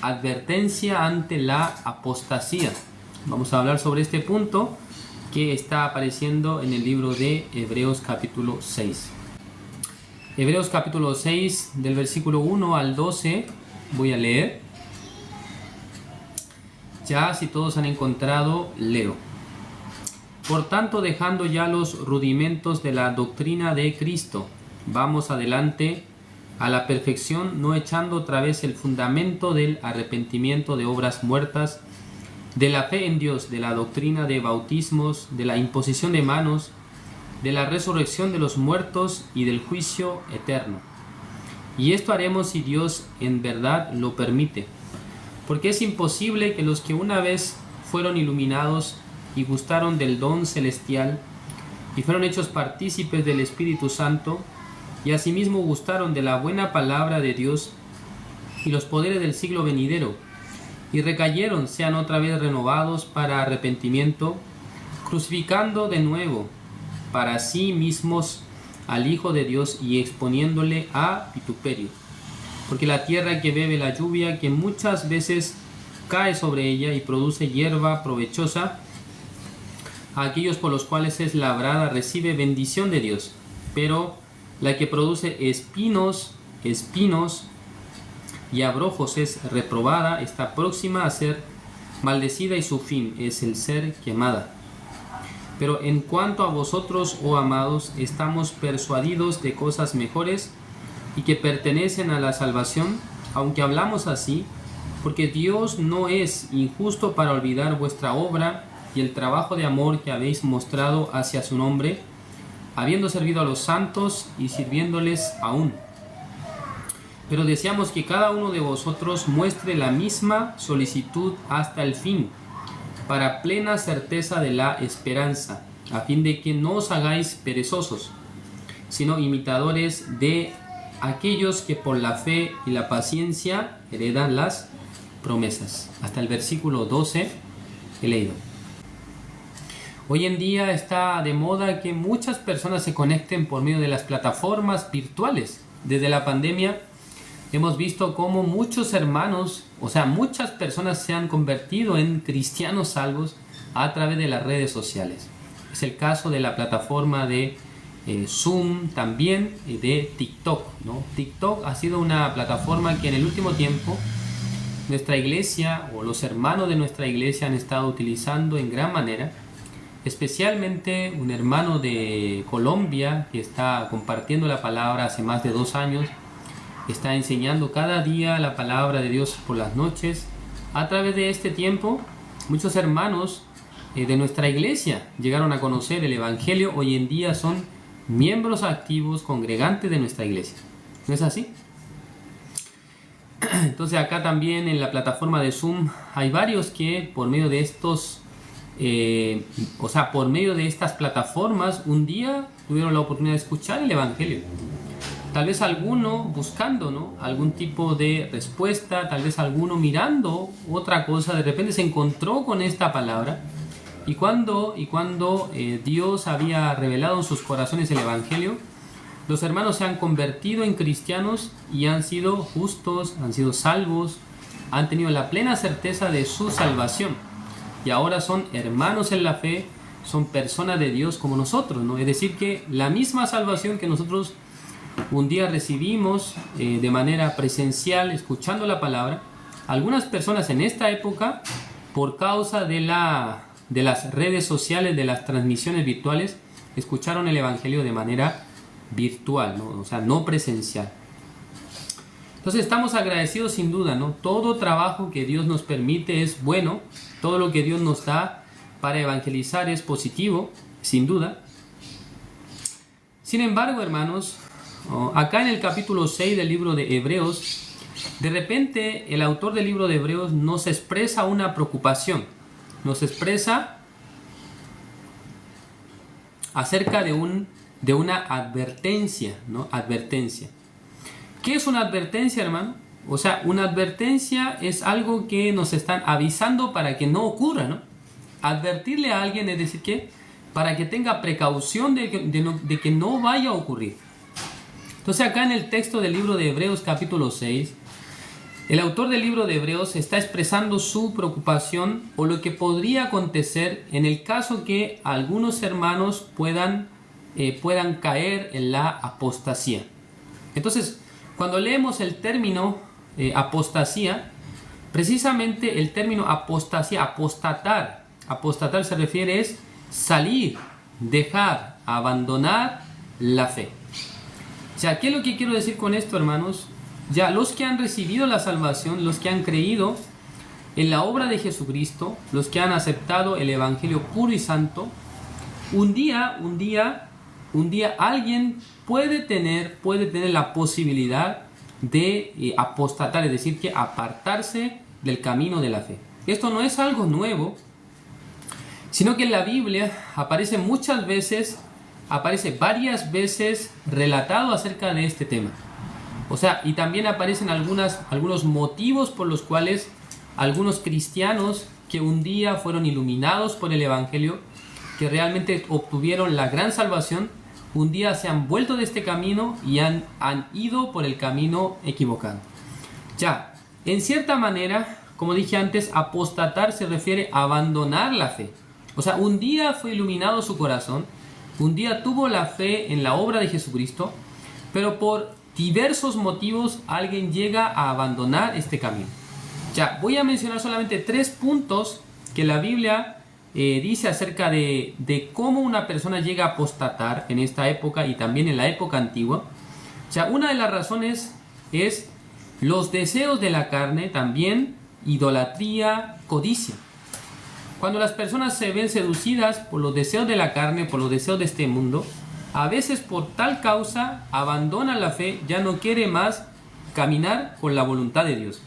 advertencia ante la apostasía. Vamos a hablar sobre este punto que está apareciendo en el libro de Hebreos capítulo 6. Hebreos capítulo 6, del versículo 1 al 12, voy a leer. Ya si todos han encontrado, leo. Por tanto, dejando ya los rudimentos de la doctrina de Cristo, vamos adelante a la perfección, no echando otra vez el fundamento del arrepentimiento de obras muertas, de la fe en Dios, de la doctrina de bautismos, de la imposición de manos, de la resurrección de los muertos y del juicio eterno. Y esto haremos si Dios en verdad lo permite, porque es imposible que los que una vez fueron iluminados y gustaron del don celestial y fueron hechos partícipes del Espíritu Santo y asimismo gustaron de la buena palabra de Dios y los poderes del siglo venidero y recayeron, sean otra vez renovados para arrepentimiento, crucificando de nuevo para sí mismos al Hijo de Dios y exponiéndole a vituperio. Porque la tierra que bebe la lluvia, que muchas veces cae sobre ella y produce hierba provechosa, a aquellos por los cuales es labrada recibe bendición de Dios. Pero la que produce espinos y abrojos es reprobada, está próxima a ser maldecida y su fin es el ser quemada. Pero en cuanto a vosotros, oh amados, estamos persuadidos de cosas mejores y que pertenecen a la salvación, aunque hablamos así, porque Dios no es injusto para olvidar vuestra obra y el trabajo de amor que habéis mostrado hacia su nombre, habiendo servido a los santos y sirviéndoles aún. Pero deseamos que cada uno de vosotros muestre la misma solicitud hasta el fin, para plena certeza de la esperanza, a fin de que no os hagáis perezosos, sino imitadores de aquellos que por la fe y la paciencia heredan las promesas. Hasta el versículo 12 he leído. Hoy en día está de moda que muchas personas se conecten por medio de las plataformas virtuales. Desde la pandemia hemos visto cómo muchos hermanos, muchas personas se han convertido en cristianos salvos a través de las redes sociales. Es el caso de la plataforma de Zoom, también de TikTok, ¿no? TikTok ha sido una plataforma que en el último tiempo nuestra iglesia o los hermanos de nuestra iglesia han estado utilizando en gran manera. Especialmente un hermano de Colombia que está compartiendo la palabra hace más de 2 años, está enseñando cada día la palabra de Dios por las noches. A través de este tiempo, muchos hermanos de nuestra iglesia llegaron a conocer el Evangelio. Hoy en día son miembros activos, congregantes de nuestra iglesia. ¿No es así? Entonces acá también en la plataforma de Zoom hay varios que por medio de estos por medio de estas plataformas un día tuvieron la oportunidad de escuchar el Evangelio. Tal vez alguno buscando, ¿no?, algún tipo de respuesta, tal vez alguno mirando otra cosa, de repente se encontró con esta palabra y cuando Dios había revelado en sus corazones el Evangelio, los hermanos se han convertido en cristianos y han sido justos, han sido salvos, han tenido la plena certeza de su salvación. Y ahora son hermanos en la fe, son personas de Dios como nosotros, ¿no? Es decir, que la misma salvación que nosotros un día recibimos de manera presencial, escuchando la palabra, algunas personas en esta época, por causa de las redes sociales, de las transmisiones virtuales, escucharon el Evangelio de manera virtual, ¿no? No presencial. Entonces estamos agradecidos sin duda, ¿no? Todo trabajo que Dios nos permite es bueno, todo lo que Dios nos da para evangelizar es positivo, sin duda. Sin embargo, hermanos, acá en el capítulo 6 del libro de Hebreos, de repente el autor del libro de Hebreos nos expresa una preocupación, nos expresa acerca de una advertencia, ¿no? Advertencia. ¿Qué es una advertencia, hermano? Una advertencia es algo que nos están avisando para que no ocurra, ¿no? Advertirle a alguien es decir que para que tenga precaución de que no vaya a ocurrir. Entonces acá en el texto del libro de Hebreos capítulo 6 El autor del libro de Hebreos está expresando su preocupación o lo que podría acontecer en el caso que algunos hermanos puedan caer en la apostasía. Entonces, cuando leemos el término apostasía, precisamente el término apostasía, apostatar se refiere es salir, dejar, abandonar la fe. O sea, ¿qué es lo que quiero decir con esto, hermanos? Ya los que han recibido la salvación, los que han creído en la obra de Jesucristo, los que han aceptado el Evangelio puro y santo, un día alguien puede tener la posibilidad de apostatar, es decir, que apartarse del camino de la fe. Esto no es algo nuevo, sino que en la Biblia aparece varias veces relatado acerca de este tema. O sea, y también aparecen algunos motivos por los cuales algunos cristianos que un día fueron iluminados por el Evangelio, que realmente obtuvieron la gran salvación, un día se han vuelto de este camino y han ido por el camino equivocado. Ya, en cierta manera, como dije antes, apostatar se refiere a abandonar la fe. O sea, un día fue iluminado su corazón, un día tuvo la fe en la obra de Jesucristo, pero por diversos motivos alguien llega a abandonar este camino. Ya, voy a mencionar solamente 3 puntos que la Biblia dice acerca de cómo una persona llega a apostatar en esta época y también en la época antigua. Ya, una de las razones es los deseos de la carne, también idolatría, codicia. Cuando las personas se ven seducidas por los deseos de la carne, por los deseos de este mundo, a veces por tal causa abandona la fe, ya no quiere más caminar con la voluntad de Dios.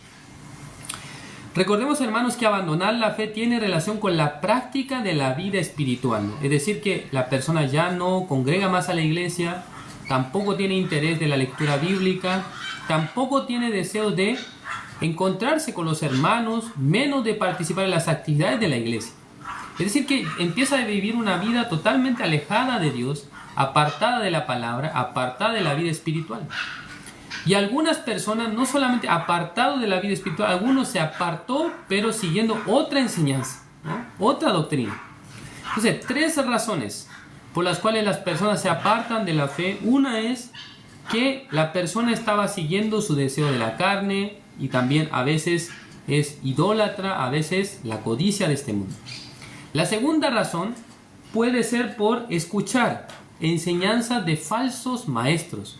Recordemos, hermanos, que abandonar la fe tiene relación con la práctica de la vida espiritual, ¿no? Es decir, que la persona ya no congrega más a la iglesia, tampoco tiene interés de la lectura bíblica, tampoco tiene deseo de encontrarse con los hermanos, menos de participar en las actividades de la iglesia. Es decir, que empieza a vivir una vida totalmente alejada de Dios, apartada de la palabra, apartada de la vida espiritual. Y algunas personas, no solamente apartados de la vida espiritual, algunos se apartó, pero siguiendo otra enseñanza, ¿no? Otra doctrina. Entonces, 3 razones por las cuales las personas se apartan de la fe. Una es que la persona estaba siguiendo su deseo de la carne y también a veces es idólatra, a veces la codicia de este mundo. La segunda razón puede ser por escuchar enseñanzas de falsos maestros,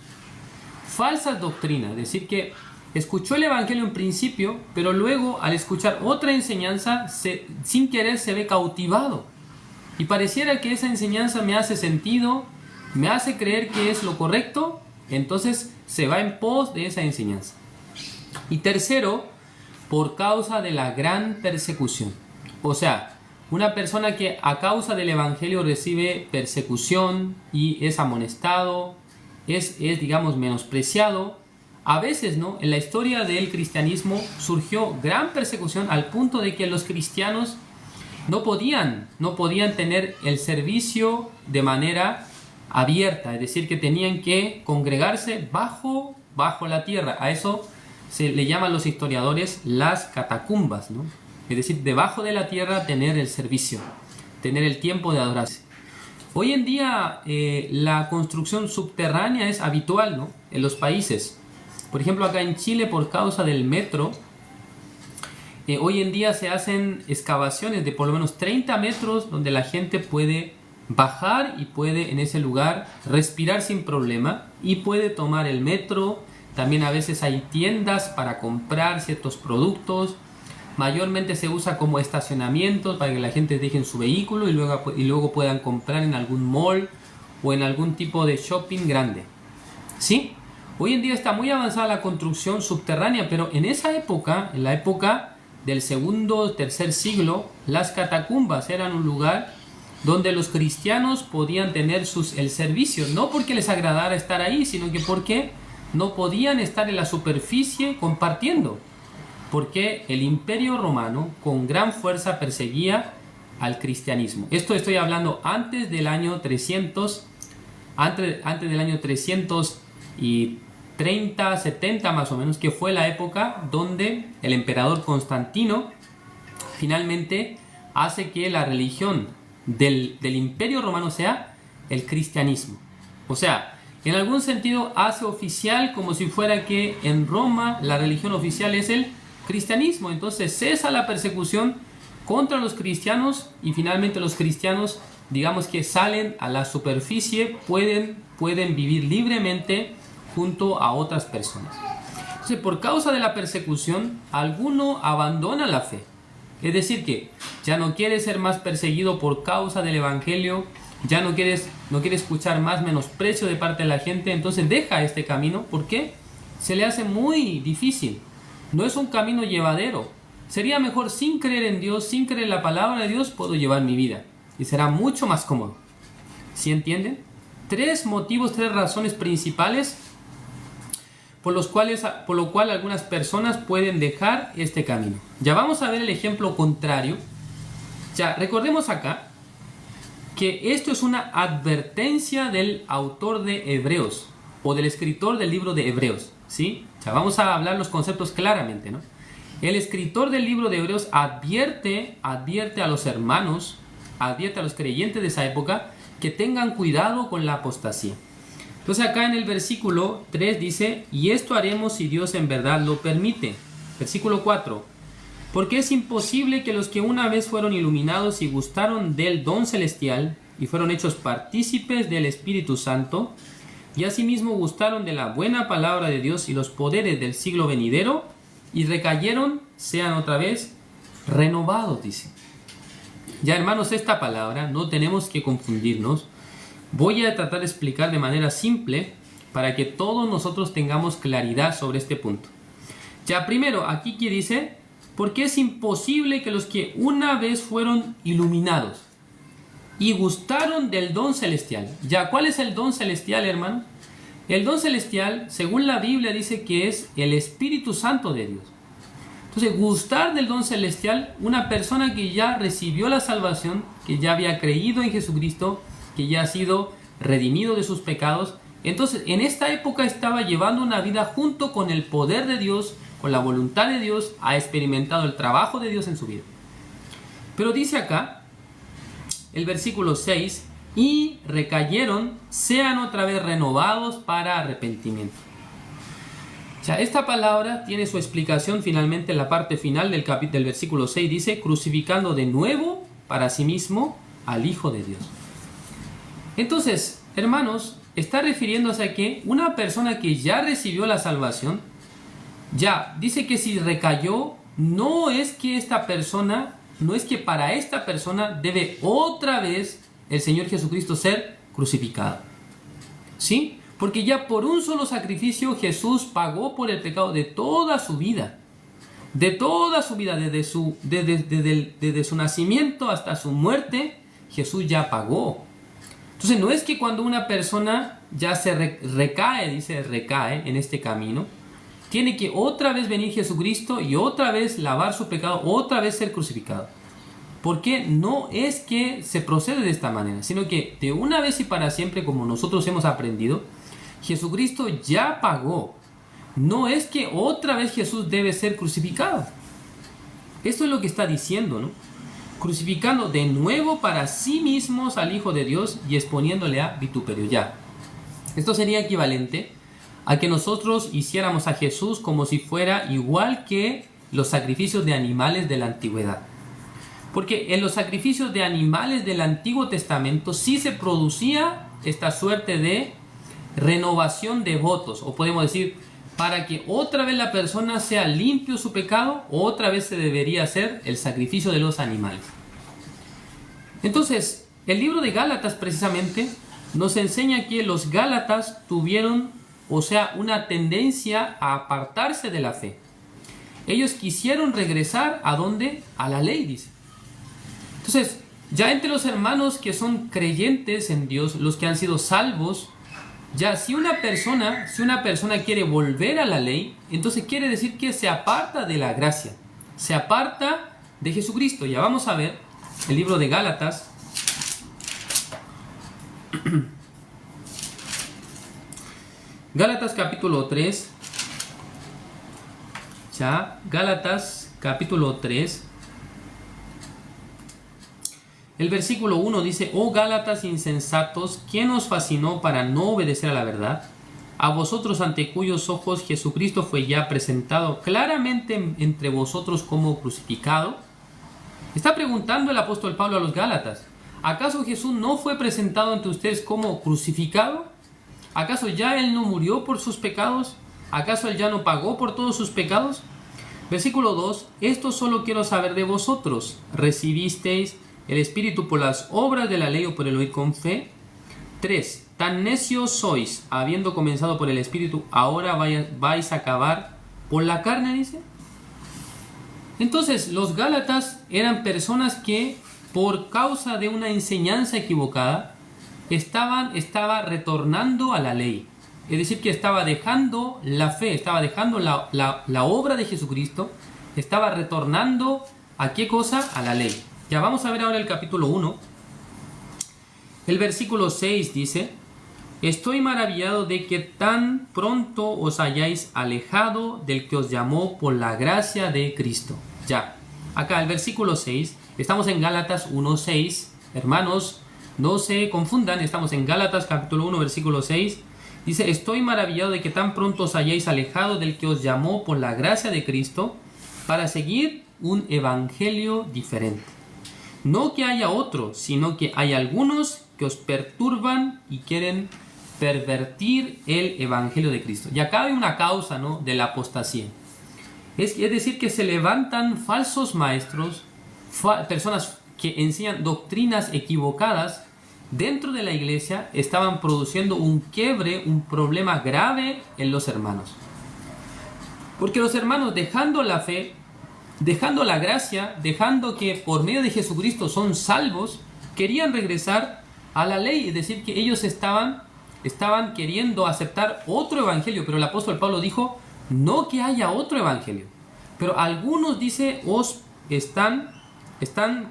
falsas doctrinas, es decir, que escuchó el Evangelio en principio, pero luego al escuchar otra enseñanza, sin querer se ve cautivado. Y pareciera que esa enseñanza me hace sentido, me hace creer que es lo correcto, entonces se va en pos de esa enseñanza. Y tercero, por causa de la gran persecución. O sea, una persona que a causa del Evangelio recibe persecución y es amonestado, es digamos, menospreciado. A veces, ¿no? En la historia del cristianismo surgió gran persecución al punto de que los cristianos no podían tener el servicio de manera abierta, es decir, que tenían que congregarse bajo la tierra. A eso se le llaman los historiadores las catacumbas, ¿no? Es decir, debajo de la tierra tener el servicio, tener el tiempo de adorarse. Hoy en día la construcción subterránea es habitual, ¿no? En los países. Por ejemplo, acá en Chile, por causa del metro, hoy en día se hacen excavaciones de por lo menos 30 metros donde la gente puede bajar y puede en ese lugar respirar sin problema y puede tomar el metro. También a veces hay tiendas para comprar ciertos productos. Mayormente se usa como estacionamiento para que la gente deje su vehículo y luego puedan comprar en algún mall o en algún tipo de shopping grande. ¿Sí? Hoy en día está muy avanzada la construcción subterránea, pero en esa época, en la época del segundo, tercer siglo, las catacumbas eran un lugar donde los cristianos podían tener el servicio, no porque les agradara estar ahí, sino que porque no podían estar en la superficie compartiendo. Porque el Imperio Romano con gran fuerza perseguía al cristianismo. Esto estoy hablando antes del año 300, antes del año 300 y 30, 70 más o menos, que fue la época donde el emperador Constantino finalmente hace que la religión del Imperio Romano sea el cristianismo. O sea, en algún sentido hace oficial como si fuera que en Roma la religión oficial es el cristianismo. Entonces cesa la persecución contra los cristianos y finalmente los cristianos, digamos que salen a la superficie, pueden vivir libremente junto a otras personas. Entonces, por causa de la persecución, alguno abandona la fe. Es decir, que ya no quiere ser más perseguido por causa del evangelio, ya no quiere escuchar más menosprecio de parte de la gente, entonces deja este camino. ¿Por qué? Se le hace muy difícil. No es un camino llevadero. Sería mejor sin creer en Dios, sin creer en la palabra de Dios, puedo llevar mi vida. Y será mucho más cómodo. ¿Sí entienden? 3 motivos, 3 razones principales por lo cual algunas personas pueden dejar este camino. Ya vamos a ver el ejemplo contrario. Ya recordemos acá que esto es una advertencia del autor de Hebreos o del escritor del libro de Hebreos, ¿sí? Ya vamos a hablar los conceptos claramente, ¿no? El escritor del libro de Hebreos advierte a los hermanos, advierte a los creyentes de esa época que tengan cuidado con la apostasía. Entonces acá en el versículo 3 dice, y esto haremos si Dios en verdad lo permite. Versículo 4, porque es imposible que los que una vez fueron iluminados y gustaron del don celestial y fueron hechos partícipes del Espíritu Santo y asimismo gustaron de la buena palabra de Dios y los poderes del siglo venidero y recayeron, sean otra vez renovados, dice. Ya hermanos, esta palabra no tenemos que confundirnos. Voy a tratar de explicar de manera simple para que todos nosotros tengamos claridad sobre este punto. Ya primero, aquí que dice, porque es imposible que los que una vez fueron iluminados y gustaron del don celestial. Ya, ¿cuál es el don celestial, hermano? El don celestial, según la Biblia, dice que es el Espíritu Santo de Dios. Entonces, gustar del don celestial, una persona que ya recibió la salvación, que ya había creído en Jesucristo, que ya ha sido redimido de sus pecados, entonces en esta época estaba llevando una vida junto con el poder de Dios, con la voluntad de Dios, ha experimentado el trabajo de Dios en su vida. Pero dice acá, el versículo 6, y recayeron, sean otra vez renovados para arrepentimiento. O sea, esta palabra tiene su explicación finalmente en la parte final del versículo 6, dice, crucificando de nuevo para sí mismo al Hijo de Dios. Entonces, hermanos, está refiriéndose a que una persona que ya recibió la salvación, ya dice que si recayó, no es que para esta persona debe otra vez el Señor Jesucristo ser crucificado. ¿Sí? Porque ya por un solo sacrificio Jesús pagó por el pecado de toda su vida. De toda su vida, desde su nacimiento hasta su muerte, Jesús ya pagó. Entonces no es que cuando una persona ya se recae en este camino, tiene que otra vez venir Jesucristo y otra vez lavar su pecado, otra vez ser crucificado. Porque no es que se procede de esta manera, sino que de una vez y para siempre, como nosotros hemos aprendido, Jesucristo ya pagó. No es que otra vez Jesús debe ser crucificado. Esto es lo que está diciendo, ¿no? Crucificando de nuevo para sí mismos al Hijo de Dios y exponiéndole a vituperio. Ya. Esto sería equivalente a que nosotros hiciéramos a Jesús como si fuera igual que los sacrificios de animales de la antigüedad. Porque en los sacrificios de animales del Antiguo Testamento sí se producía esta suerte de renovación de votos, o podemos decir, para que otra vez la persona sea limpio su pecado, otra vez se debería hacer el sacrificio de los animales. Entonces, el libro de Gálatas precisamente nos enseña que los Gálatas tuvieron, una tendencia a apartarse de la fe. Ellos quisieron regresar ¿a dónde? A la ley, dice. Entonces, ya entre los hermanos que son creyentes en Dios, los que han sido salvos, ya si una persona quiere volver a la ley, entonces quiere decir que se aparta de la gracia, se aparta de Jesucristo. Ya vamos a ver el libro de Gálatas. Gálatas capítulo 3. Ya, Gálatas capítulo 3. El versículo 1 dice: Oh Gálatas insensatos, ¿quién os fascinó para no obedecer a la verdad? A vosotros ante cuyos ojos Jesucristo fue ya presentado claramente entre vosotros como crucificado. Está preguntando el apóstol Pablo a los Gálatas: ¿acaso Jesús no fue presentado ante ustedes como crucificado? ¿Acaso ya Él no murió por sus pecados? ¿Acaso Él ya no pagó por todos sus pecados? Versículo 2: Esto solo quiero saber de vosotros. ¿Recibisteis el Espíritu por las obras de la ley o por el oír con fe? 3. Tan necios sois, habiendo comenzado por el Espíritu, ahora vais a acabar por la carne, dice. Entonces, los Gálatas eran personas que, por causa de una enseñanza equivocada, estaba retornando a la ley. Es decir, que estaba dejando la fe, estaba dejando la obra de Jesucristo, estaba retornando ¿a qué cosa? A la ley. Ya vamos a ver ahora el capítulo 1. El versículo 6 dice: Estoy maravillado de que tan pronto os hayáis alejado del que os llamó por la gracia de Cristo. Ya, acá el versículo 6, estamos en Gálatas 1:6. Hermanos, no se confundan, estamos en Gálatas capítulo 1, versículo 6. Dice: Estoy maravillado de que tan pronto os hayáis alejado del que os llamó por la gracia de Cristo para seguir un evangelio diferente. No que haya otro, sino que hay algunos que os perturban y quieren pervertir el evangelio de Cristo. Y acá hay una causa, ¿no?, de la apostasía. Es decir, que se levantan falsos maestros, personas que enseñan doctrinas equivocadas dentro de la iglesia, estaban produciendo un quiebre, un problema grave en los hermanos. Porque los hermanos, dejando la fe, dejando la gracia, dejando que por medio de Jesucristo son salvos, querían regresar a la ley. Es decir, que ellos estaban queriendo aceptar otro evangelio. Pero el apóstol Pablo dijo: no que haya otro evangelio. Pero algunos, dice,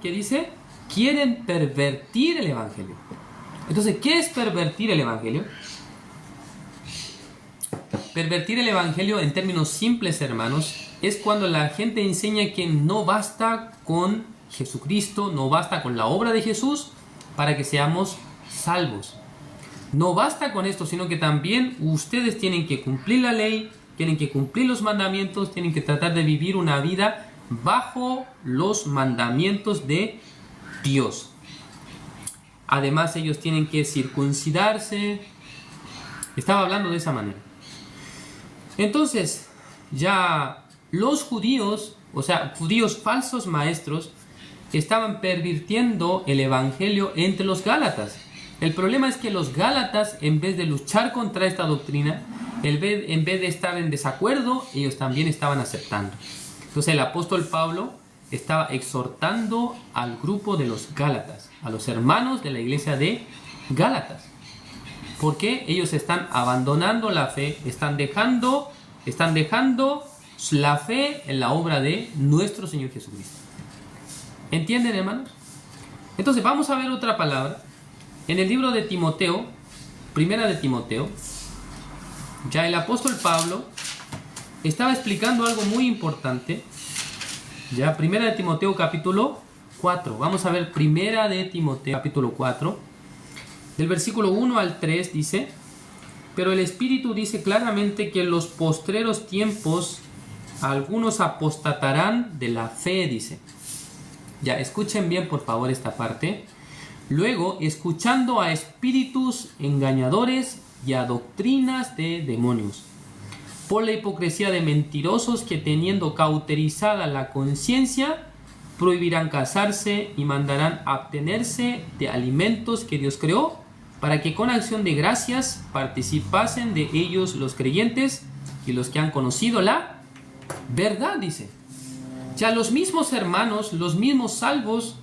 ¿qué dice? Quieren pervertir el evangelio. Entonces, ¿qué es pervertir el evangelio? Pervertir el evangelio, en términos simples, hermanos, es cuando la gente enseña que no basta con Jesucristo, no basta con la obra de Jesús para que seamos salvos. No basta con esto, sino que también ustedes tienen que cumplir la ley, tienen que cumplir los mandamientos, tienen que tratar de vivir una vida bajo los mandamientos de Dios. Además, ellos tienen que circuncidarse. Estaba hablando de esa manera. Entonces, ya los judíos, o sea, judíos falsos maestros, estaban pervirtiendo el evangelio entre los gálatas. El problema es que los gálatas, en vez de luchar contra esta doctrina, en vez de estar en desacuerdo, ellos también estaban aceptando. Entonces el apóstol Pablo estaba exhortando al grupo de los gálatas, a los hermanos de la iglesia de Gálatas, porque ellos están abandonando la fe, están dejando la fe en la obra de nuestro Señor Jesucristo. ¿Entienden, hermanos? Entonces vamos a ver otra palabra. En el libro de Timoteo, primera de Timoteo, ya el apóstol Pablo estaba explicando algo muy importante. Ya, primera de Timoteo capítulo 4. Vamos a ver primera de Timoteo capítulo 4. Del versículo 1 al 3 dice: Pero el Espíritu dice claramente que en los postreros tiempos algunos apostatarán de la fe, dice. Ya, escuchen bien por favor esta parte. Luego, escuchando a espíritus engañadores y a doctrinas de demonios, por la hipocresía de mentirosos que, teniendo cauterizada la conciencia, prohibirán casarse y mandarán abstenerse de alimentos que Dios creó, para que con acción de gracias participasen de ellos los creyentes y los que han conocido la verdad, dice. Ya los mismos hermanos, los mismos salvos,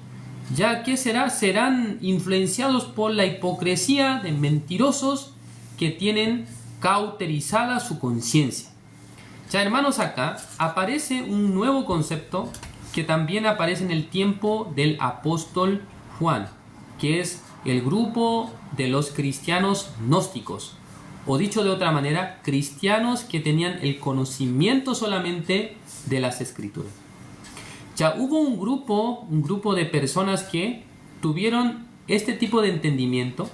ya que serán influenciados por la hipocresía de mentirosos que tienen cauterizada su conciencia. Ya, hermanos, acá aparece un nuevo concepto que también aparece en el tiempo del apóstol Juan, que es el grupo de los cristianos gnósticos O dicho de otra manera, cristianos que tenían el conocimiento solamente de las Escrituras. Ya hubo un grupo de personas que tuvieron este tipo de entendimiento,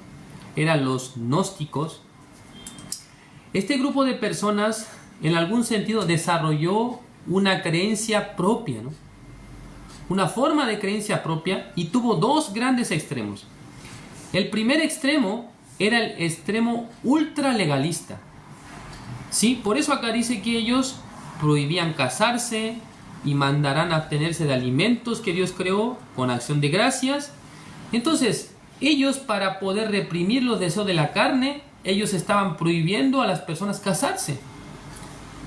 eran los gnósticos. Este grupo de personas, en algún sentido, desarrolló una creencia propia, ¿no? Una forma de creencia propia, y tuvo dos grandes extremos. El primer extremo era el extremo ultralegalista. ¿Sí? Por eso acá dice que ellos prohibían casarse y mandarán a abstenerse de alimentos que Dios creó con acción de gracias. Entonces, ellos, para poder reprimir los deseos de la carne, ellos estaban prohibiendo a las personas casarse.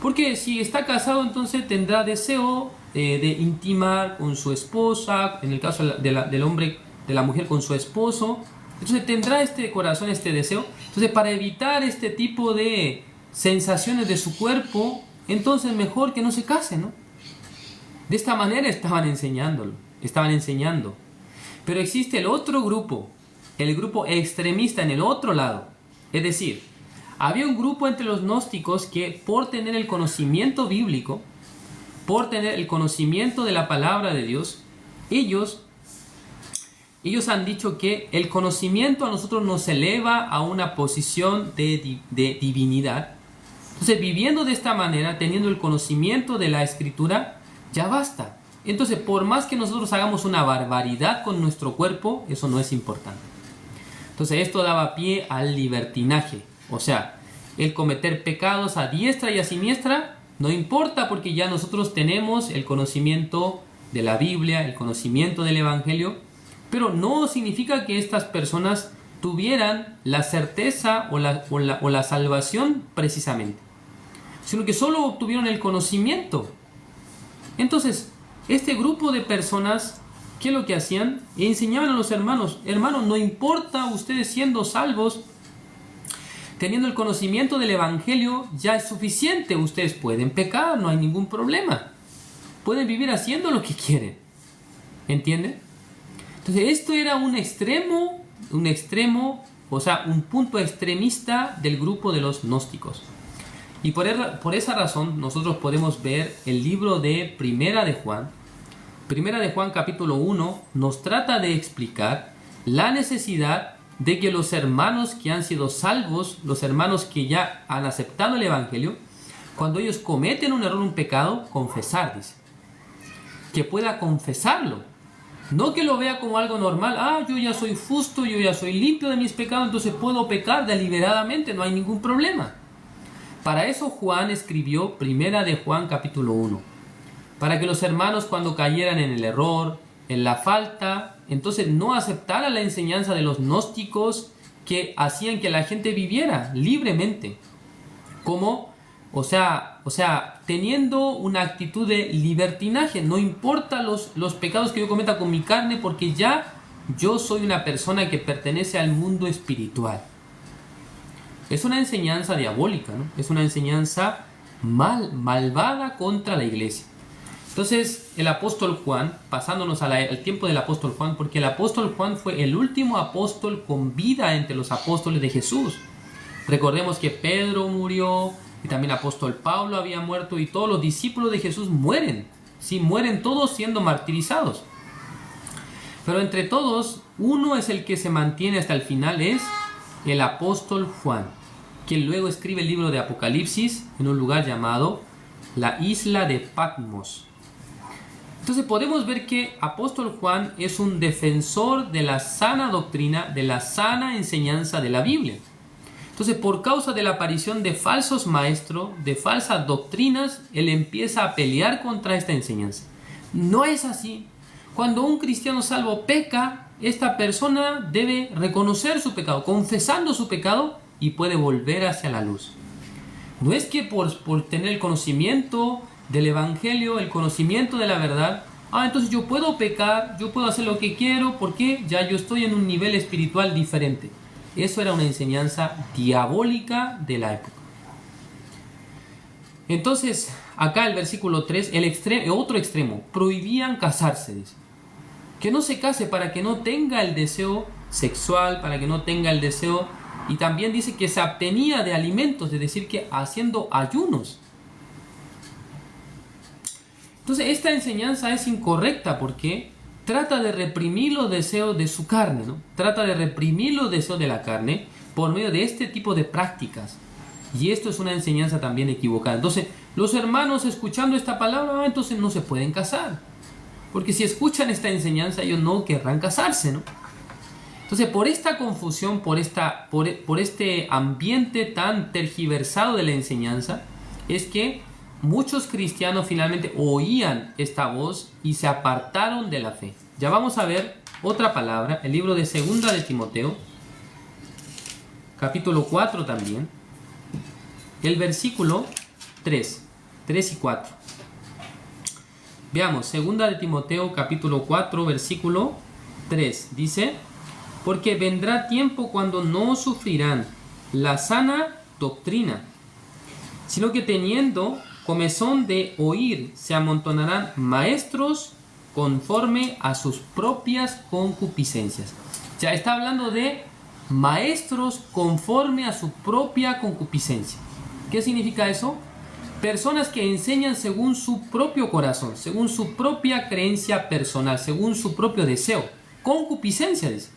Porque si está casado, entonces tendrá deseo de intimar con su esposa, en el caso del hombre, de la mujer con su esposo. Entonces tendrá este corazón, este deseo. Entonces, para evitar este tipo de sensaciones de su cuerpo, entonces mejor que no se case, ¿no? De esta manera estaban enseñando. Pero existe el otro grupo, el grupo extremista en el otro lado. Es decir, había un grupo entre los gnósticos que, por tener el conocimiento bíblico, por tener el conocimiento de la palabra de Dios, ellos han dicho que el conocimiento a nosotros nos eleva a una posición de divinidad. Entonces, viviendo de esta manera, teniendo el conocimiento de la Escritura, ya basta. Entonces, por más que nosotros hagamos una barbaridad con nuestro cuerpo, eso no es importante. Entonces, esto daba pie al libertinaje. O sea, el cometer pecados a diestra y a siniestra no importa, porque ya nosotros tenemos el conocimiento de la Biblia, el conocimiento del Evangelio, pero no significa que estas personas tuvieran la certeza o la salvación precisamente, sino que solo obtuvieron el conocimiento. Entonces, este grupo de personas, ¿qué es lo que hacían? Enseñaban a los hermanos: hermanos, no importa ustedes siendo salvos, teniendo el conocimiento del Evangelio, ya es suficiente. Ustedes pueden pecar, no hay ningún problema. Pueden vivir haciendo lo que quieren. ¿Entienden? Entonces, esto era un extremo, o sea, un punto extremista del grupo de los gnósticos. Y por esa razón, nosotros podemos ver el libro de Primera de Juan. Primera de Juan capítulo 1 nos trata de explicar la necesidad de que los hermanos que han sido salvos, los hermanos que ya han aceptado el Evangelio, cuando ellos cometen un error, un pecado, confesar, dice. Que pueda confesarlo. No que lo vea como algo normal. Yo ya soy justo, yo ya soy limpio de mis pecados, entonces puedo pecar deliberadamente, no hay ningún problema. Para eso Juan escribió Primera de Juan capítulo 1. Para que los hermanos, cuando cayeran en el error, en la falta, entonces no aceptaran la enseñanza de los gnósticos que hacían que la gente viviera libremente. O sea, teniendo una actitud de libertinaje. No importa los pecados que yo cometa con mi carne, porque ya yo soy una persona que pertenece al mundo espiritual. Es una enseñanza diabólica, ¿no? Es una enseñanza malvada contra la iglesia. Entonces, el apóstol Juan, pasándonos al tiempo del apóstol Juan, porque el apóstol Juan fue el último apóstol con vida entre los apóstoles de Jesús. Recordemos que Pedro murió, y también el apóstol Pablo había muerto, y todos los discípulos de Jesús mueren. Sí, mueren todos siendo martirizados. Pero entre todos, uno es el que se mantiene hasta el final, es el apóstol Juan, quien luego escribe el libro de Apocalipsis en un lugar llamado la isla de Patmos. Entonces podemos ver que apóstol Juan es un defensor de la sana doctrina, de la sana enseñanza de la Biblia. Entonces, por causa de la aparición de falsos maestros, de falsas doctrinas, él empieza a pelear contra esta enseñanza. No es así. Cuando un cristiano salvo peca, esta persona debe reconocer su pecado, confesando su pecado, y puede volver hacia la luz. No es que por tener el conocimiento del Evangelio, el conocimiento de la verdad, entonces yo puedo pecar, yo puedo hacer lo que quiero, porque ya yo estoy en un nivel espiritual diferente. Eso era una enseñanza diabólica de la época. Entonces, acá el versículo 3, otro extremo, prohibían casarse, dice. Que no se case para que no tenga el deseo sexual, para que no tenga el deseo Y también dice que se abstenía de alimentos, es decir, que haciendo ayunos. Entonces esta enseñanza es incorrecta porque trata de reprimir los deseos de su carne, ¿no? Trata de reprimir los deseos de la carne por medio de este tipo de prácticas. Y esto es una enseñanza también equivocada. Entonces los hermanos escuchando esta palabra, entonces no se pueden casar. Porque si escuchan esta enseñanza, ellos no querrán casarse, ¿no? Entonces, por esta confusión, por este ambiente tan tergiversado de la enseñanza, es que muchos cristianos finalmente oían esta voz y se apartaron de la fe. Ya vamos a ver otra palabra, el libro de Segunda de Timoteo, capítulo 4 también, el versículo 3 y 4. Veamos, Segunda de Timoteo, capítulo 4, versículo 3, dice: porque vendrá tiempo cuando no sufrirán la sana doctrina, sino que teniendo comezón de oír, se amontonarán maestros conforme a sus propias concupiscencias. Ya está hablando de maestros conforme a su propia concupiscencia. ¿Qué significa eso? Personas que enseñan según su propio corazón, según su propia creencia personal, según su propio deseo. Concupiscencia, dice.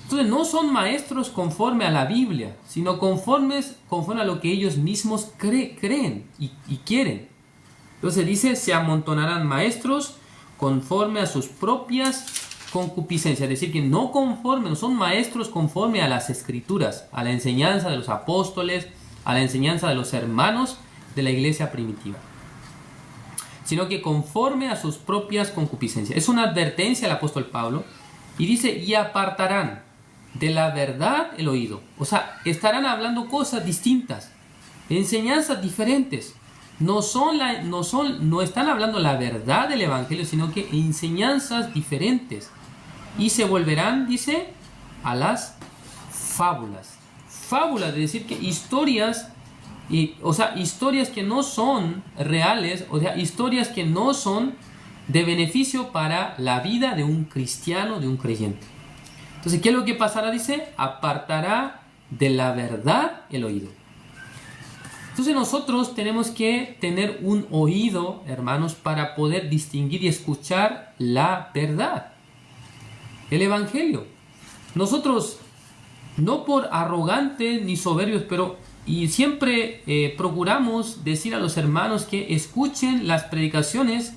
Entonces no son maestros conforme a la Biblia, sino conforme a lo que ellos mismos creen y quieren. Entonces dice, se amontonarán maestros conforme a sus propias concupiscencias. Es decir, que no son maestros conforme a las escrituras, a la enseñanza de los apóstoles, a la enseñanza de los hermanos de la iglesia primitiva, sino que conforme a sus propias concupiscencias. Es una advertencia del apóstol Pablo y dice, y apartarán de la verdad el oído. O sea, estarán hablando cosas distintas, enseñanzas diferentes. No están hablando la verdad del evangelio, sino que enseñanzas diferentes. Y se volverán, dice, a las fábulas. Fábulas, es decir, que historias que no son reales, o sea, historias que no son de beneficio para la vida de un cristiano, de un creyente. Entonces, ¿qué es lo que pasará? Dice, apartará de la verdad el oído. Entonces nosotros tenemos que tener un oído, hermanos, para poder distinguir y escuchar la verdad, el evangelio. Nosotros, no por arrogantes ni soberbios, y siempre procuramos decir a los hermanos que escuchen las predicaciones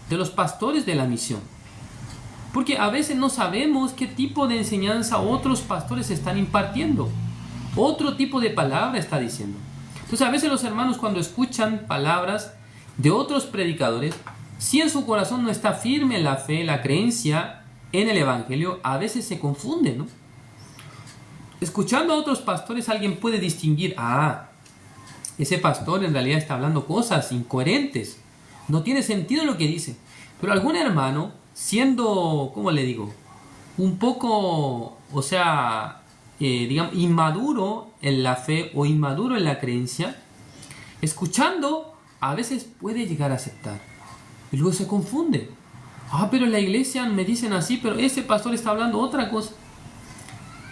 de los pastores de la misión. Porque a veces no sabemos qué tipo de enseñanza otros pastores están impartiendo. Otro tipo de palabra está diciendo. Entonces a veces los hermanos, cuando escuchan palabras de otros predicadores, si en su corazón no está firme la fe, la creencia en el evangelio, a veces se confunden, ¿no? Escuchando a otros pastores, alguien puede distinguir, ese pastor en realidad está hablando cosas incoherentes, no tiene sentido lo que dice. Pero algún hermano, siendo, ¿cómo le digo?, un poco, digamos, inmaduro en la fe o inmaduro en la creencia, escuchando, a veces puede llegar a aceptar. Y luego se confunde. Pero en la iglesia me dicen así, pero ese pastor está hablando otra cosa.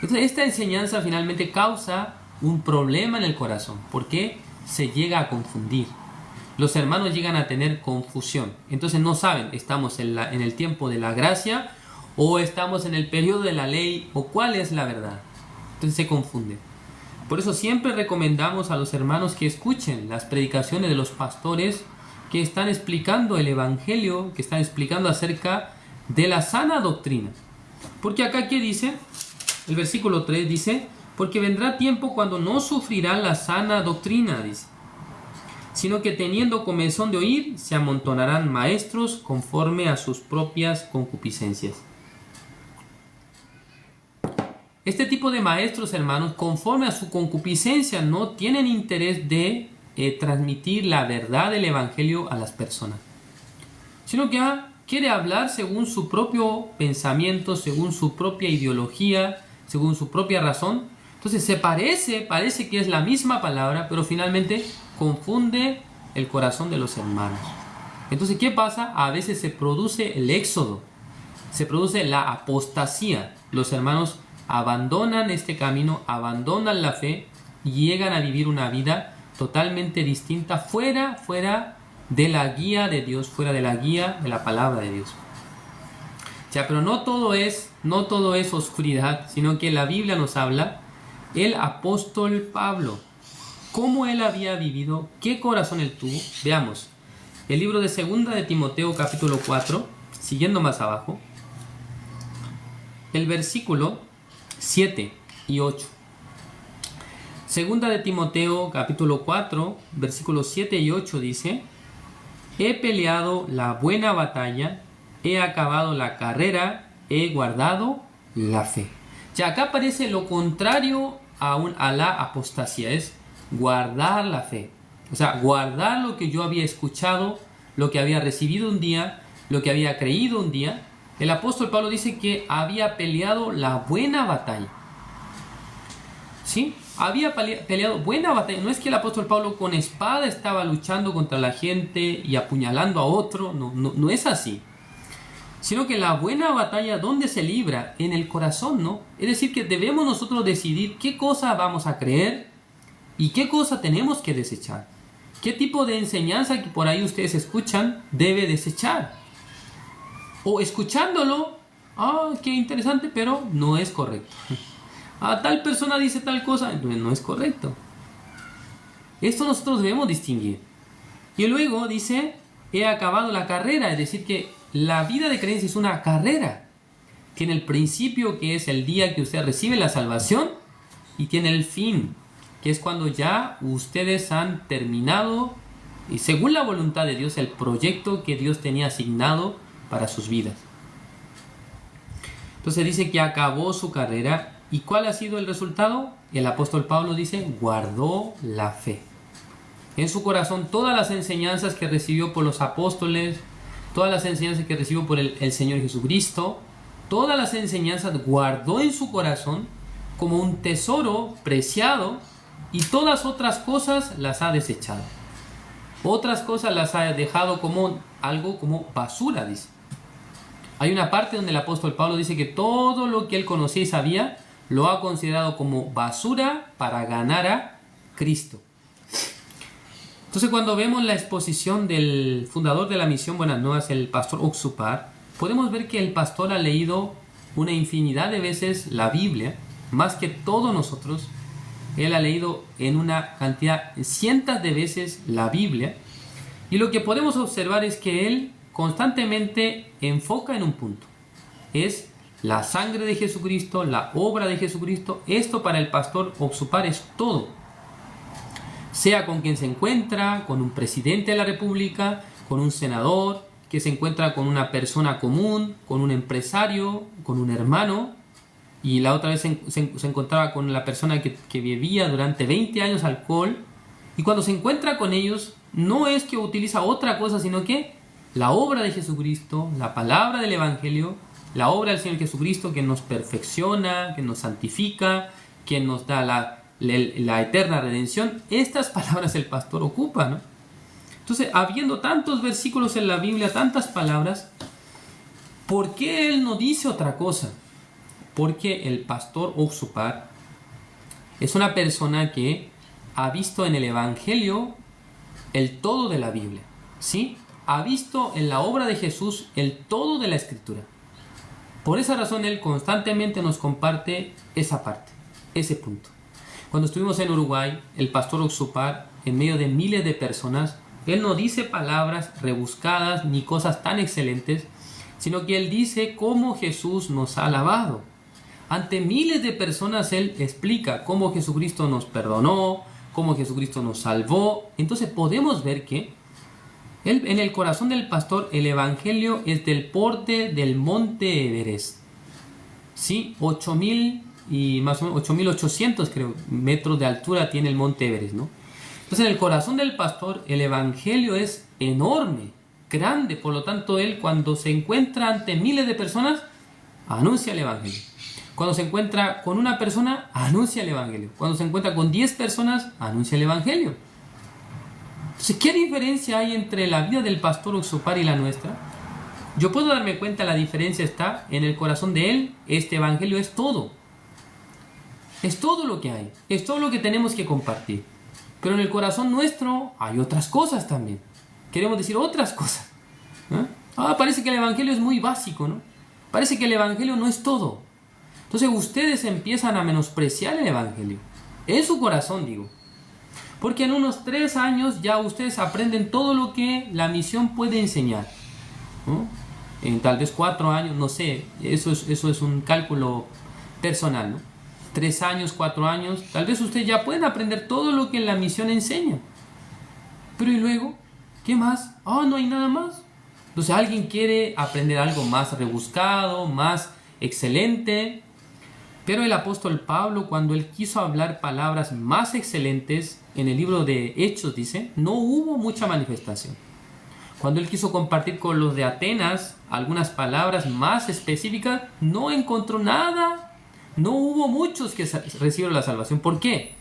Entonces esta enseñanza finalmente causa un problema en el corazón, porque se llega a confundir. Los hermanos llegan a tener confusión. Entonces no saben, estamos en el tiempo de la gracia o estamos en el periodo de la ley, o cuál es la verdad. Entonces se confunden. Por eso siempre recomendamos a los hermanos que escuchen las predicaciones de los pastores que están explicando el evangelio, que están explicando acerca de la sana doctrina. Porque acá, ¿qué dice? El versículo 3 dice, porque vendrá tiempo cuando no sufrirán la sana doctrina, dice, sino que teniendo comezón de oír, se amontonarán maestros conforme a sus propias concupiscencias. Este tipo de maestros, hermanos, conforme a su concupiscencia, no tienen interés de transmitir la verdad del evangelio a las personas, sino que quiere hablar según su propio pensamiento, según su propia ideología, según su propia razón. Entonces parece que es la misma palabra, pero finalmente confunde el corazón de los hermanos. Entonces, ¿qué pasa? A veces se produce el éxodo, se produce la apostasía. Los hermanos abandonan este camino, abandonan la fe y llegan a vivir una vida totalmente distinta fuera de la guía de Dios, fuera de la guía de la palabra de Dios. Ya, pero no todo es oscuridad, sino que la Biblia nos habla el apóstol Pablo, cómo él había vivido, qué corazón él tuvo. Veamos, el libro de 2 de Timoteo capítulo 4, siguiendo más abajo, el versículo 7 y 8. 2 de Timoteo capítulo 4, versículos 7 y 8 dice: he peleado la buena batalla, he acabado la carrera, he guardado la fe. Ya acá aparece lo contrario a la apostasía, es guardar la fe. O sea, guardar lo que yo había escuchado, lo que había recibido un día, lo que había creído un día. El apóstol Pablo dice que había peleado la buena batalla. ¿Sí? Había peleado buena batalla. No es que el apóstol Pablo con espada estaba luchando contra la gente y apuñalando a otro. No es así. Sino que la buena batalla, ¿dónde se libra? En el corazón, ¿no? Es decir, que debemos nosotros decidir qué cosa vamos a creer y qué cosa tenemos que desechar. ¿Qué tipo de enseñanza que por ahí ustedes escuchan debe desechar? O escuchándolo, qué interesante, pero no es correcto. Tal persona dice tal cosa, no es correcto. Esto nosotros debemos distinguir. Y luego dice, he acabado la carrera, es decir que la vida de creencia es una carrera. Tiene el principio, que es el día que usted recibe la salvación, y tiene el fin, que es cuando ya ustedes han terminado, y según la voluntad de Dios, el proyecto que Dios tenía asignado para sus vidas. Entonces dice que acabó su carrera. ¿Y cuál ha sido el resultado? El apóstol Pablo dice, guardó la fe. En su corazón todas las enseñanzas que recibió por los apóstoles, todas las enseñanzas que recibió por el Señor Jesucristo, todas las enseñanzas guardó en su corazón como un tesoro preciado, y todas otras cosas las ha desechado. Otras cosas las ha dejado como algo como basura, dice. Hay una parte donde el apóstol Pablo dice que todo lo que él conocía y sabía lo ha considerado como basura para ganar a Cristo. Entonces, cuando vemos la exposición del fundador de la Misión Buenas Nuevas, el pastor Oxupar, podemos ver que el pastor ha leído una infinidad de veces la Biblia, más que todos nosotros. Él ha leído en una cantidad, cientos de veces la Biblia, y lo que podemos observar es que él constantemente enfoca en un punto. Es la sangre de Jesucristo, la obra de Jesucristo. Esto para el pastor Oxupar es todo. Sea con quien se encuentra, con un presidente de la república, con un senador, que se encuentra con una persona común, con un empresario, con un hermano. Y la otra vez se encontraba con la persona que bebía durante 20 años alcohol. Y cuando se encuentra con ellos, no es que utiliza otra cosa, sino que la obra de Jesucristo, la palabra del Evangelio, la obra del Señor Jesucristo, que nos perfecciona, que nos santifica, que nos da la eterna redención. Estas palabras el pastor ocupa, ¿no? Entonces, habiendo tantos versículos en la Biblia, tantas palabras, ¿por qué él no dice otra cosa? Porque el pastor Oxupar es una persona que ha visto en el Evangelio el todo de la Biblia, ¿sí? Ha visto en la obra de Jesús el todo de la Escritura. Por esa razón él constantemente nos comparte esa parte, ese punto. Cuando estuvimos en Uruguay, el pastor Oxupar, en medio de miles de personas, él no dice palabras rebuscadas ni cosas tan excelentes, sino que él dice cómo Jesús nos ha lavado. Ante miles de personas él explica cómo Jesucristo nos perdonó, cómo Jesucristo nos salvó. Entonces podemos ver que en el corazón del pastor el Evangelio es del porte del monte Everest. ¿Sí? 8.000 y más o menos 8.800 creo metros de altura tiene el monte Everest, ¿no? Entonces en el corazón del pastor el Evangelio es enorme, grande. Por lo tanto él, cuando se encuentra ante miles de personas, anuncia el Evangelio. Cuando se encuentra con una persona, anuncia el Evangelio. Cuando se encuentra con 10 personas, anuncia el Evangelio. Entonces, ¿qué diferencia hay entre la vida del pastor Oxupar y la nuestra? Yo puedo darme cuenta, la diferencia está en el corazón de él. Este Evangelio es todo. Es todo lo que hay. Es todo lo que tenemos que compartir. Pero en el corazón nuestro hay otras cosas también. Queremos decir otras cosas. Parece que el Evangelio es muy básico, ¿no? Parece que el Evangelio no es todo. Entonces ustedes empiezan a menospreciar el Evangelio. En su corazón, digo. Porque en unos 3 años ya ustedes aprenden todo lo que la misión puede enseñar, ¿no? En tal vez 4 años, no sé. Eso es un cálculo personal, ¿no? 3 años, 4 años. Tal vez ustedes ya pueden aprender todo lo que la misión enseña. Pero ¿y luego? ¿Qué más? No hay nada más. Entonces alguien quiere aprender algo más rebuscado, más excelente. Pero el apóstol Pablo, cuando él quiso hablar palabras más excelentes, en el libro de Hechos dice, no hubo mucha manifestación. Cuando él quiso compartir con los de Atenas algunas palabras más específicas, no encontró nada. No hubo muchos que recibieron la salvación. ¿Por qué?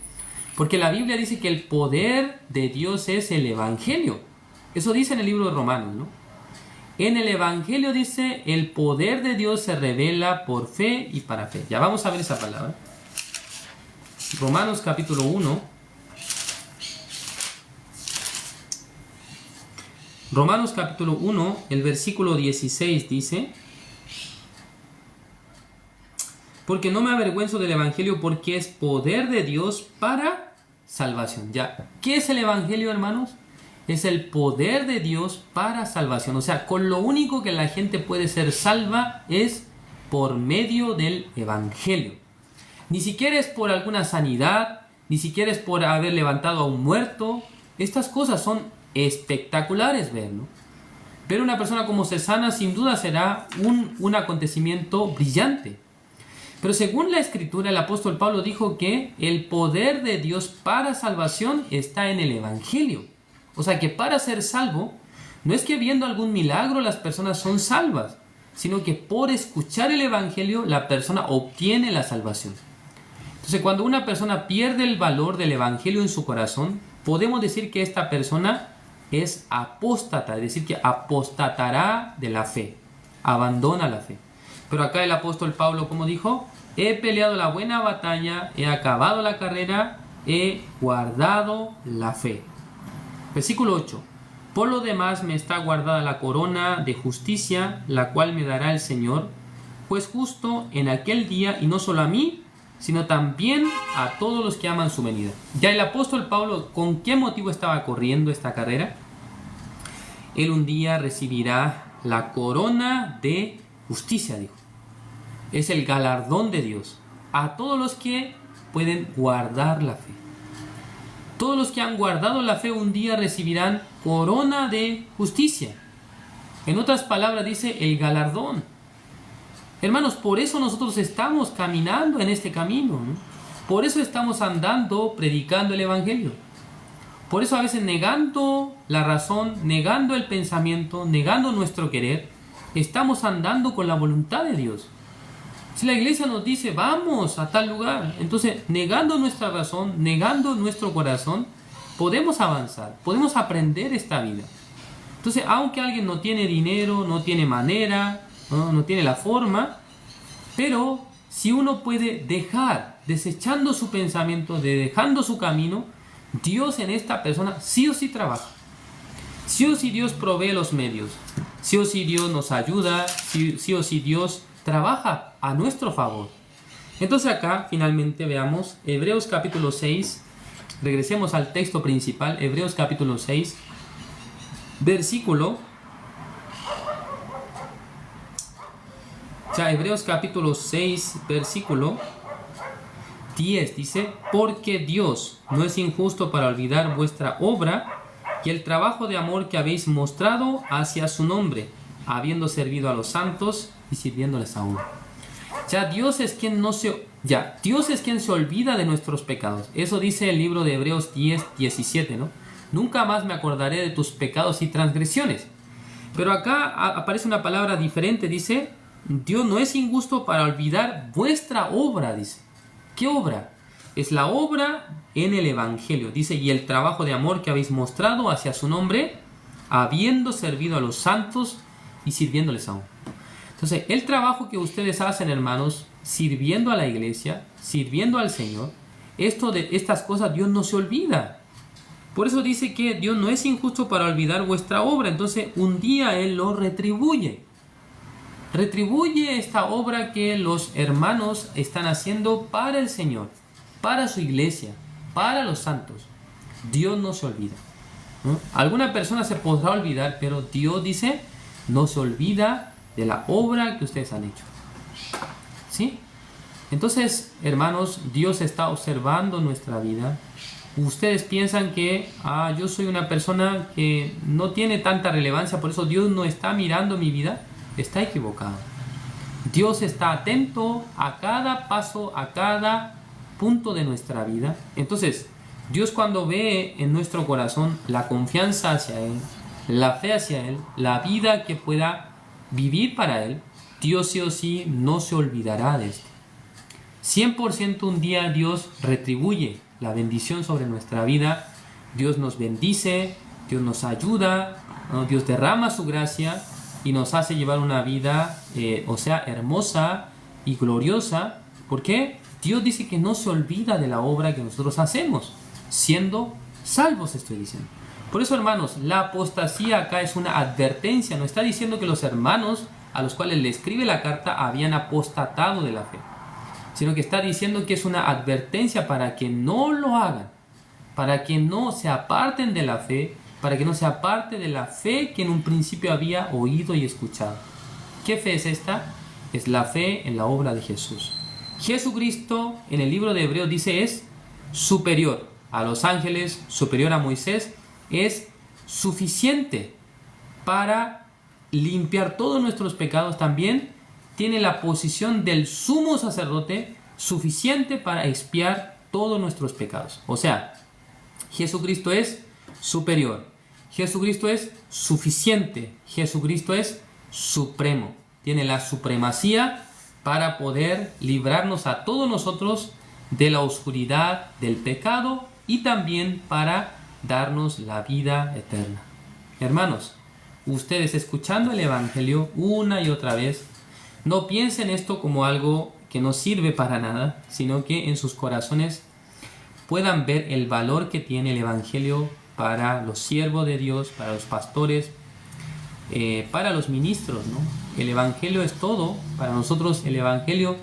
Porque la Biblia dice que el poder de Dios es el Evangelio. Eso dice en el libro de Romanos, ¿no? En el Evangelio dice, el poder de Dios se revela por fe y para fe. Ya vamos a ver esa palabra. Romanos capítulo 1. Romanos capítulo 1, el versículo 16 dice, porque no me avergüenzo del Evangelio porque es poder de Dios para salvación. Ya, ¿qué es el Evangelio, hermanos? Es el poder de Dios para salvación. O sea, con lo único que la gente puede ser salva es por medio del Evangelio. Ni siquiera es por alguna sanidad, ni siquiera es por haber levantado a un muerto. Estas cosas son espectaculares ver, ¿no? Pero una persona como se sana sin duda será un acontecimiento brillante. Pero según la Escritura, el apóstol Pablo dijo que el poder de Dios para salvación está en el Evangelio. O sea que para ser salvo, no es que viendo algún milagro las personas son salvas, sino que por escuchar el Evangelio la persona obtiene la salvación. Entonces cuando una persona pierde el valor del Evangelio en su corazón, podemos decir que esta persona es apóstata, es decir, que apostatará de la fe, abandona la fe. Pero acá el apóstol Pablo, como dijo, he peleado la buena batalla, he acabado la carrera, he guardado la fe. Versículo 8. Por lo demás me está guardada la corona de justicia, la cual me dará el Señor, pues justo en aquel día, y no solo a mí, sino también a todos los que aman su venida. Ya el apóstol Pablo, ¿con qué motivo estaba corriendo esta carrera? Él un día recibirá la corona de justicia, dijo. Es el galardón de Dios a todos los que pueden guardar la fe. Todos los que han guardado la fe un día recibirán corona de justicia. En otras palabras dice el galardón. Hermanos, por eso nosotros estamos caminando en este camino, ¿no? Por eso estamos andando, predicando el Evangelio. Por eso a veces negando la razón, negando el pensamiento, negando nuestro querer, estamos andando con la voluntad de Dios. Si la iglesia nos dice, vamos a tal lugar, entonces negando nuestra razón, negando nuestro corazón, podemos avanzar, podemos aprender esta vida. Entonces, aunque alguien no tiene dinero, no tiene manera, no tiene la forma, pero si uno puede dejar, desechando su pensamiento, dejando su camino, Dios en esta persona sí o sí trabaja. Sí o sí Dios provee los medios. Sí o sí Dios nos ayuda. Sí o sí Dios trabaja a nuestro favor. Entonces acá finalmente veamos Hebreos capítulo 6. Regresemos al texto principal. Hebreos capítulo 6. Versículo. Hebreos capítulo 6. Versículo 10 dice, porque Dios no es injusto para olvidar vuestra obra y el trabajo de amor que habéis mostrado hacia su nombre, habiendo servido a los santos y sirviéndoles aún. Dios es quien se olvida de nuestros pecados. Eso dice el libro de Hebreos 10:17, ¿no? Nunca más me acordaré de tus pecados y transgresiones. Pero acá aparece una palabra diferente, dice, Dios no es injusto para olvidar vuestra obra, dice. ¿Qué obra? Es la obra en el Evangelio. Dice, y el trabajo de amor que habéis mostrado hacia su nombre, habiendo servido a los santos y sirviéndoles aún. Entonces, el trabajo que ustedes hacen, hermanos, sirviendo a la iglesia, sirviendo al Señor, estas cosas Dios no se olvida. Por eso dice que Dios no es injusto para olvidar vuestra obra. Entonces un día Él lo retribuye. Retribuye esta obra que los hermanos están haciendo para el Señor, para su iglesia, para los santos. Dios no se olvida, ¿no? Alguna persona se podrá olvidar, pero Dios dice, no se olvida de la obra que ustedes han hecho. ¿Sí? Entonces, hermanos, Dios está observando nuestra vida. Ustedes piensan que yo soy una persona que no tiene tanta relevancia, por eso Dios no está mirando mi vida. Está equivocado. Dios está atento a cada paso, a cada punto de nuestra vida. Entonces, Dios cuando ve en nuestro corazón la confianza hacia Él, la fe hacia Él, la vida que pueda vivir para Él, Dios sí o sí no se olvidará de esto. 100% un día Dios retribuye la bendición sobre nuestra vida. Dios nos bendice, Dios nos ayuda, ¿no? Dios derrama su gracia y nos hace llevar una vida, hermosa y gloriosa. ¿Por qué? Dios dice que no se olvida de la obra que nosotros hacemos, siendo salvos, estoy diciendo. Por eso, hermanos, la apostasía acá es una advertencia. No está diciendo que los hermanos a los cuales le escribe la carta habían apostatado de la fe, sino que está diciendo que es una advertencia para que no lo hagan, para que no se aparten de la fe, para que no se aparte de la fe que en un principio había oído y escuchado. ¿Qué fe es esta? Es la fe en la obra de Jesús. Jesucristo, en el libro de Hebreos dice, es superior a los ángeles, superior a Moisés, es suficiente para limpiar todos nuestros pecados. También tiene la posición del sumo sacerdote suficiente para expiar todos nuestros pecados. O sea, Jesucristo es superior, Jesucristo es suficiente, Jesucristo es supremo. Tiene la supremacía para poder librarnos a todos nosotros de la oscuridad del pecado y también para darnos la vida eterna. Hermanos, ustedes escuchando el Evangelio una y otra vez, no piensen esto como algo que no sirve para nada, sino que en sus corazones puedan ver el valor que tiene el Evangelio para los siervos de Dios, para los pastores, para los ministros, ¿no? El Evangelio es todo para nosotros, el Evangelio,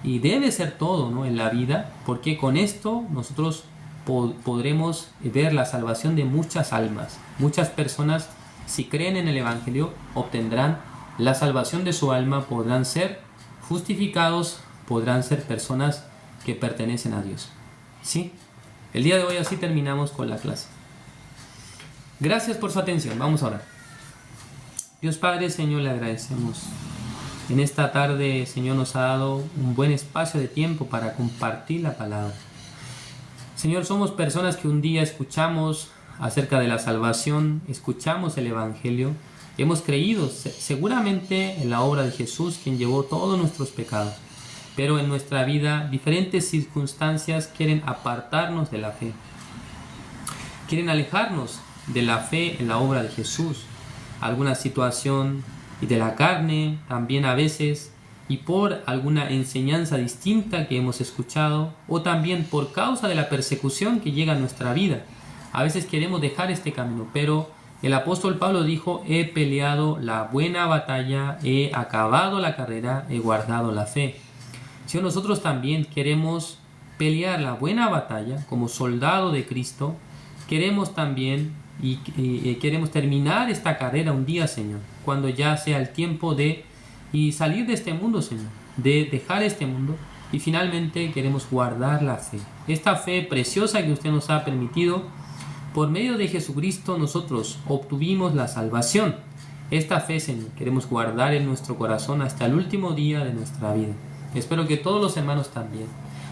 y debe ser todo, ¿no?, en la vida, porque con esto nosotros podremos ver la salvación de muchas almas. Muchas personas, si creen en el Evangelio, obtendrán la salvación de su alma, podrán ser justificados, podrán ser personas que pertenecen a Dios. ¿Sí? El día de hoy así terminamos con la clase. Gracias por su atención. Vamos a orar. Dios Padre, Señor, le agradecemos. En esta tarde, Señor, nos ha dado un buen espacio de tiempo para compartir la palabra. Señor, somos personas que un día escuchamos acerca de la salvación, escuchamos el Evangelio, hemos creído seguramente en la obra de Jesús, quien llevó todos nuestros pecados, pero en nuestra vida diferentes circunstancias quieren apartarnos de la fe, quieren alejarnos de la fe en la obra de Jesús. Alguna situación y de la carne también a veces, y por alguna enseñanza distinta que hemos escuchado, o también por causa de la persecución que llega a nuestra vida. A veces queremos dejar este camino, pero el apóstol Pablo dijo: he peleado la buena batalla, he acabado la carrera, he guardado la fe. Si nosotros también queremos pelear la buena batalla como soldado de Cristo, queremos también queremos terminar esta carrera un día, Señor, cuando ya sea el tiempo de salir de este mundo, Señor, de dejar este mundo, y finalmente queremos guardar la fe, esta fe preciosa que usted nos ha permitido. Por medio de Jesucristo nosotros obtuvimos la salvación. Esta fe, Señor, queremos guardar en nuestro corazón hasta el último día de nuestra vida. Espero que todos los hermanos también,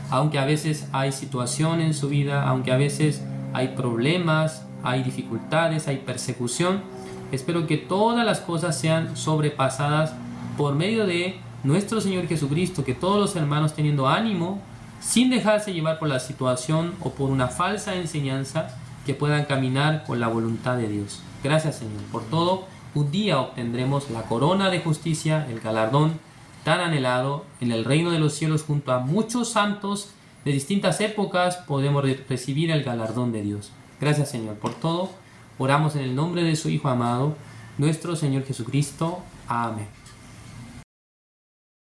aunque a veces hay situación en su vida, aunque a veces hay problemas, hay dificultades, hay persecución, espero que todas las cosas sean sobrepasadas por medio de nuestro Señor Jesucristo, que todos los hermanos, teniendo ánimo, sin dejarse llevar por la situación o por una falsa enseñanza, que puedan caminar con la voluntad de Dios. Gracias, Señor, por todo. Un día obtendremos la corona de justicia, el galardón tan anhelado en el reino de los cielos junto a muchos santos de distintas épocas, podemos recibir el galardón de Dios. Gracias, Señor, por todo. Oramos en el nombre de su Hijo amado, nuestro Señor Jesucristo. Amén.